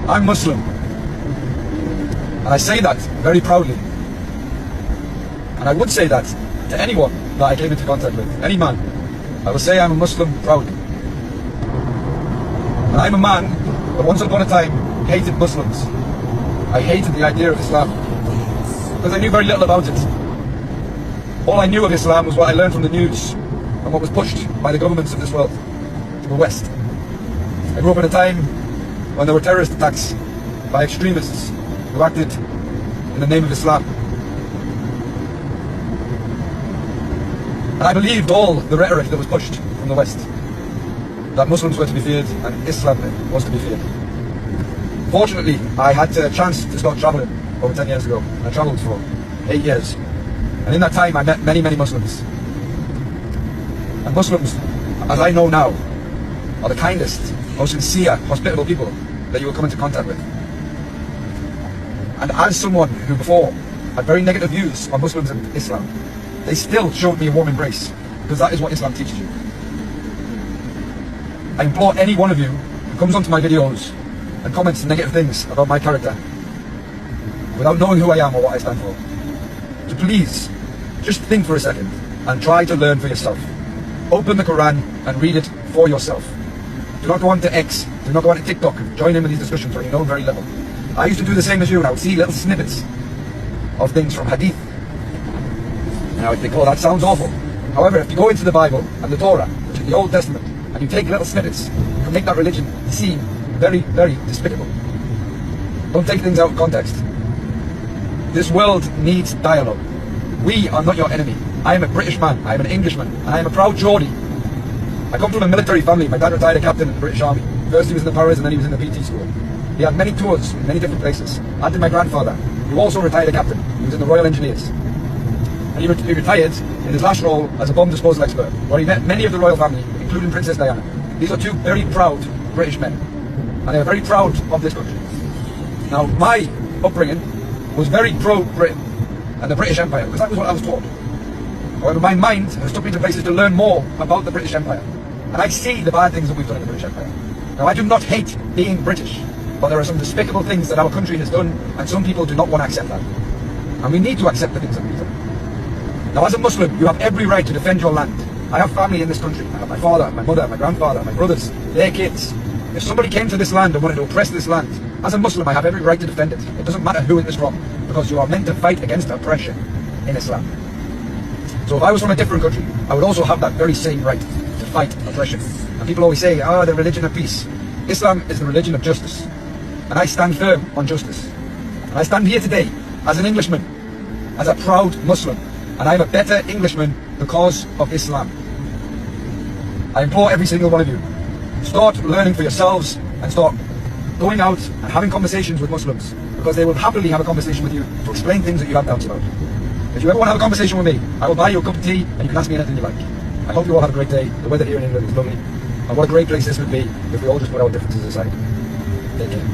I'm Muslim, and I say that very proudly. And I would say that to anyone that I came into contact with, any man. I will say I'm a Muslim proudly. And I'm a man that once upon a time hated Muslims. I hated the idea of Islam because I knew very little about it. All I knew of Islam was what I learned from the news and what was pushed by the governments of this world to the West. I grew up in a time when there were terrorist attacks by extremists who acted in the name of Islam. And I believed all the rhetoric that was pushed from the West, that Muslims were to be feared and Islam was to be feared. Fortunately, I had a chance to start travelling over 10 years ago, and I travelled for 8 years. And in that time I met many, many Muslims. And Muslims, as I know now, are the kindest, most sincere, hospitable people that you will come into contact with. And as someone who before had very negative views on Muslims and Islam, they still showed me a warm embrace, because that is what Islam teaches you. I implore any one of you who comes onto my videos and comments negative things about my character, without knowing who I am or what I stand for, to please just think for a second and try to learn for yourself. Open the Quran and read it for yourself. Do not go on to X, do not go on to TikTok and join in with these discussions where you know very little. I used to do the same as you, and I would see little snippets of things from Hadith. Now I think, oh, that sounds awful. However, if you go into the Bible and the Torah, which is the Old Testament, and you take little snippets, you can make that religion seem very, very despicable. Don't take things out of context. This world needs dialogue. We are not your enemy. I am a British man, I am an Englishman, and I am a proud Geordie. I come from a military family. My dad retired a captain in the British Army. First he was in the Paras and then he was in the PT school. He had many tours in many different places. As did my grandfather, who also retired a captain. He was in the Royal Engineers. And he retired in his last role as a bomb disposal expert, where he met many of the royal family, including Princess Diana. These are two very proud British men, and they are very proud of this country. Now, my upbringing was very pro-Britain and the British Empire, because that was what I was taught. However, my mind has took me to places to learn more about the British Empire, and I see the bad things that we've done in the British Empire. Now, I do not hate being British, but there are some despicable things that our country has done, and some people do not want to accept that. And we need to accept the things that we've done. Now, as a Muslim, you have every right to defend your land. I have family in this country. I have my father, my mother, my grandfather, my brothers, their kids. If somebody came to this land and wanted to oppress this land, as a Muslim, I have every right to defend it. It doesn't matter who it is from, because you are meant to fight against oppression in Islam. So if I was from a different country, I would also have that very same right to fight oppression. And people always say, the religion of peace. Islam is the religion of justice. And I stand firm on justice. And I stand here today as an Englishman, as a proud Muslim. And I'm a better Englishman because of Islam. I implore every single one of you, start learning for yourselves and start going out and having conversations with Muslims, because they will happily have a conversation with you to explain things that you have doubts about. If you ever want to have a conversation with me, I will buy you a cup of tea and you can ask me anything you like. I hope you all have a great day. The weather here in England is lovely. And what a great place this would be if we all just put our differences aside. Take care.